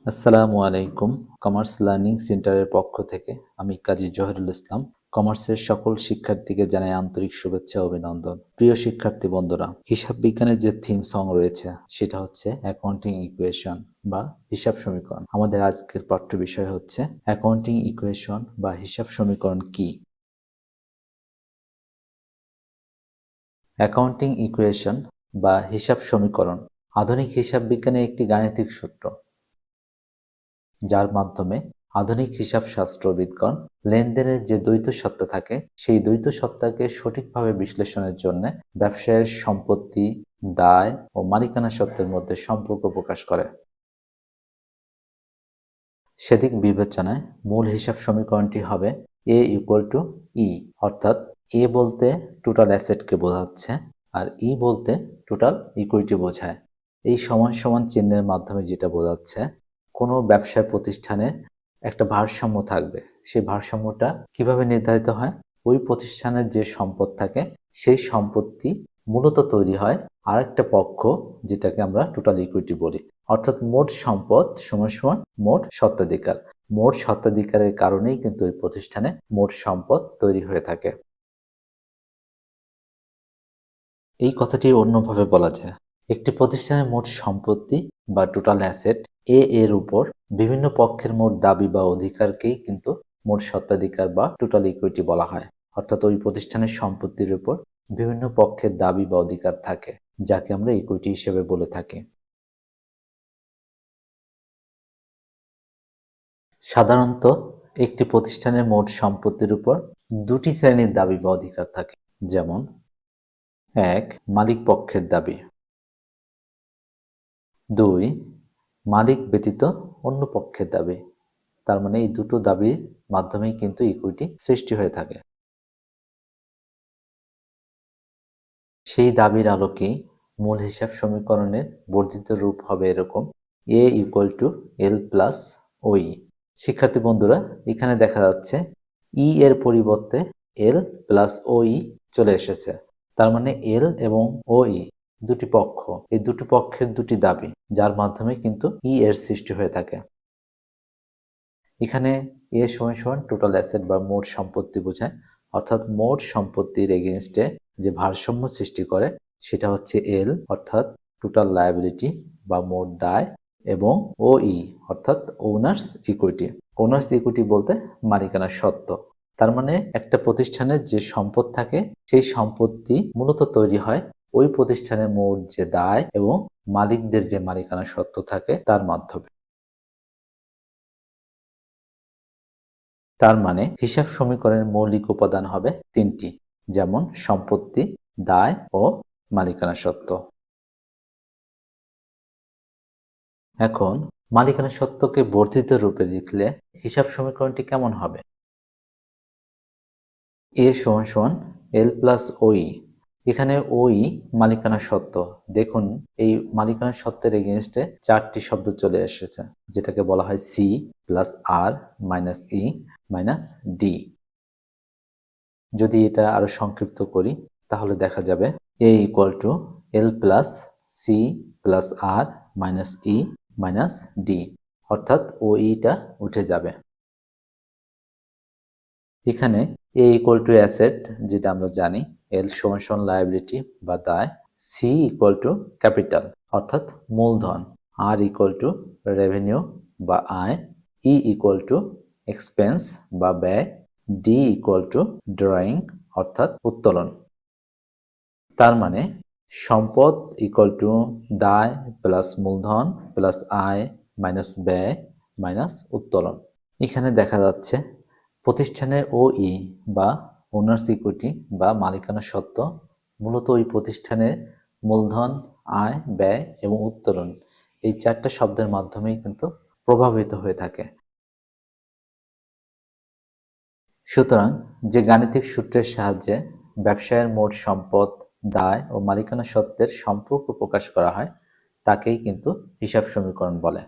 আসসালামু আলাইকুম। Commerce learning সেন্টারের পক্ষ থেকে আমি কাজী জহিরুল ইসলাম কমার্সের সকল শিক্ষার্থীকে জানাই আন্তরিক শুভেচ্ছা ও অভিনন্দন। প্রিয় শিক্ষার্থী বন্ধুরা, হিসাব বিজ্ঞানের যে থিম সং রয়েছে সেটা হচ্ছে অ্যাকাউন্টিং ইকুয়েশন বা হিসাব সমীকরণ। আমাদের আজকের পাঠ্য বিষয় হচ্ছে অ্যাকাউন্টিং ইকুয়েশন বা হিসাব সমীকরণ কি। অ্যাকাউন্টিং ইকুয়েশন বা হিসাব সমীকরণ আধুনিক হিসাব বিজ্ঞানের একটি গাণিতিক সূত্র, যার মাধ্যমে আধুনিক হিসাব শাস্ত্রবিদগণ লেনদেনের যে দ্বৈত সত্তা থাকে সেই দ্বৈত সত্তাকে সঠিকভাবে বিশ্লেষণের জন্য ব্যবসায়ের সম্পত্তি, দায় ও মালিকানা সত্ত্বের মধ্যে সম্পর্ক প্রকাশ করে। সেদিক বিবেচনায় মূল হিসাব সমীকরণটি হবে এ ইকুয়াল টু ই, অর্থাৎ এ বলতে টোটাল অ্যাসেটকে বোঝাচ্ছে আর ই বলতে টোটাল ইকুইটি বোঝায়। এই সমান সমান চিহ্নের মাধ্যমে যেটা বোঝাচ্ছে কোনো ব্যবসায় প্রতিষ্ঠানে একটা ভারসাম্য থাকবে। সেই ভারসাম্যটা কিভাবে নির্ধারিত হয়? ওই প্রতিষ্ঠানের যে সম্পদ থাকে সেই সম্পত্তি মূলত তৈরি হয় আরেকটা পক্ষ, যেটাকে আমরা টোটাল ইকুইটি বলি। অর্থাৎ মোট সম্পদ সমান সমান মোট স্বত্বাধিকার। মোট স্বত্বাধিকারের কারণেই কিন্তু ওই প্রতিষ্ঠানে মোট সম্পদ তৈরি হয়ে থাকে। এই কথাটি অন্যভাবে বলা যায়, একটি প্রতিষ্ঠানের মোট সম্পত্তি বা টোটাল অ্যাসেট এর উপর বিভিন্ন পক্ষের মোট দাবি বা অধিকারকেই কিন্তু মোট স্বত্বাধিকার বা টোটাল ইকুইটি বলা হয়। অর্থাৎ ওই প্রতিষ্ঠানের সম্পত্তির উপর বিভিন্ন পক্ষের দাবি বা অধিকার থাকে, যাকে আমরা ইকুইটি হিসেবে বলে থাকি। সাধারণত একটি প্রতিষ্ঠানের মোট সম্পত্তির উপর দুটি শ্রেণীর দাবি বা অধিকার থাকে, যেমন ১. মালিক পক্ষের দাবি, ২. মালিক ব্যতীত অন্য পক্ষের দাবি। তার মানে এই দুটো দাবির মাধ্যমেই কিন্তু ইকুইটি সৃষ্টি হয়ে থাকে। সেই দাবির আলোকেই মূল হিসাব সমীকরণের বর্ধিত রূপ হবে এরকম: এ ইকুয়াল টু এল প্লাস ওই। শিক্ষার্থী বন্ধুরা, এখানে দেখা যাচ্ছে ই এর পরিবর্তে এল প্লাস ওই চলে এসেছে। তার মানে এল এবং ওই দুটি পক্ষ, এই দুটি পক্ষের দুটি দাবি, যার মাধ্যমে কিন্তু ই এর সৃষ্টি হয়ে থাকে। এখানে এ সমান সমান টোটাল অ্যাসেট বা মোট সম্পত্তি বোঝায়, অর্থাৎ মোট সম্পত্তির এগেনস্টে যে ভারসাম্য সৃষ্টি করে সেটা হচ্ছে এল, অর্থাৎ টোটাল লায়াবিলিটি বা মোট দায়, এবং ওই অর্থাৎ ওনার্স ইকুইটি। ওনার্স ইকুইটি বলতে মালিকানা সত্ত্ব। তার মানে একটা প্রতিষ্ঠানের যে সম্পদ থাকে সেই সম্পত্তি মূলত তৈরি হয় ওই প্রতিষ্ঠানের মোট যে দায় এবং মালিকদের যে মালিকানা সত্ত্ব থাকে তার মাধ্যমে। তার মানে হিসাব সমীকরণের মৌলিক উপাদান হবে তিনটি, যেমন সম্পত্তি, দায় ও মালিকানা সত্ত্ব। এখন মালিকানা সত্ত্বকে বর্ধিত রূপে লিখলে হিসাব সমীকরণটি কেমন হবে? এ সমান সমান এল প্লাস ওই। এখানে ওই মালিকানা সত্ত্ব। দেখুন, এই মালিকানা সত্ত্বের এগেনস্টে চারটি শব্দ চলে এসেছে, যেটাকে বলা হয় C plus R minus E minus D. যদি এটা আরো সংক্ষিপ্ত করি তাহলে দেখা যাবে A equal to L plus C plus R minus E minus D, অর্থাৎ ও ইটা উঠে যাবে। এখানে এ ইকুয়াল টু অ্যাসেট, যেটা আমরা জানি, এল সমান সমান লায়াবিলিটি বা দায়, সি ইকুয়াল টু ক্যাপিটাল অর্থাৎ মূলধন, আর ইকুয়াল টু রেভিনিউ বা আয়, ই ইকুয়াল টু এক্সপেন্স বা ব্যয়, ডি ইকুয়াল টু ড্রয়িং অর্থাৎ উত্তোলন। তার মানে সম্পদ ইকুয়াল টু দায় প্লাস মূলধন প্লাস আয় মাইনাস ব্যয় মাইনাস উত্তোলন। এখানে দেখা যাচ্ছে প্রতিষ্ঠানের ওই বা ওনার্স ইকুইটি বা মালিকানা সত্ত্ব মূলত ওই প্রতিষ্ঠানের মূলধন, আয়, ব্যয় এবং উত্তোলন, এই চারটা শব্দের মাধ্যমেই কিন্তু প্রভাবিত হয়ে থাকে। সুতরাং যে গাণিতিক সূত্রের সাহায্যে ব্যবসায়ের মোট সম্পদ, দায় ও মালিকানা সত্ত্বের সম্পর্ক প্রকাশ করা হয় তাকেই কিন্তু হিসাব সমীকরণ বলে।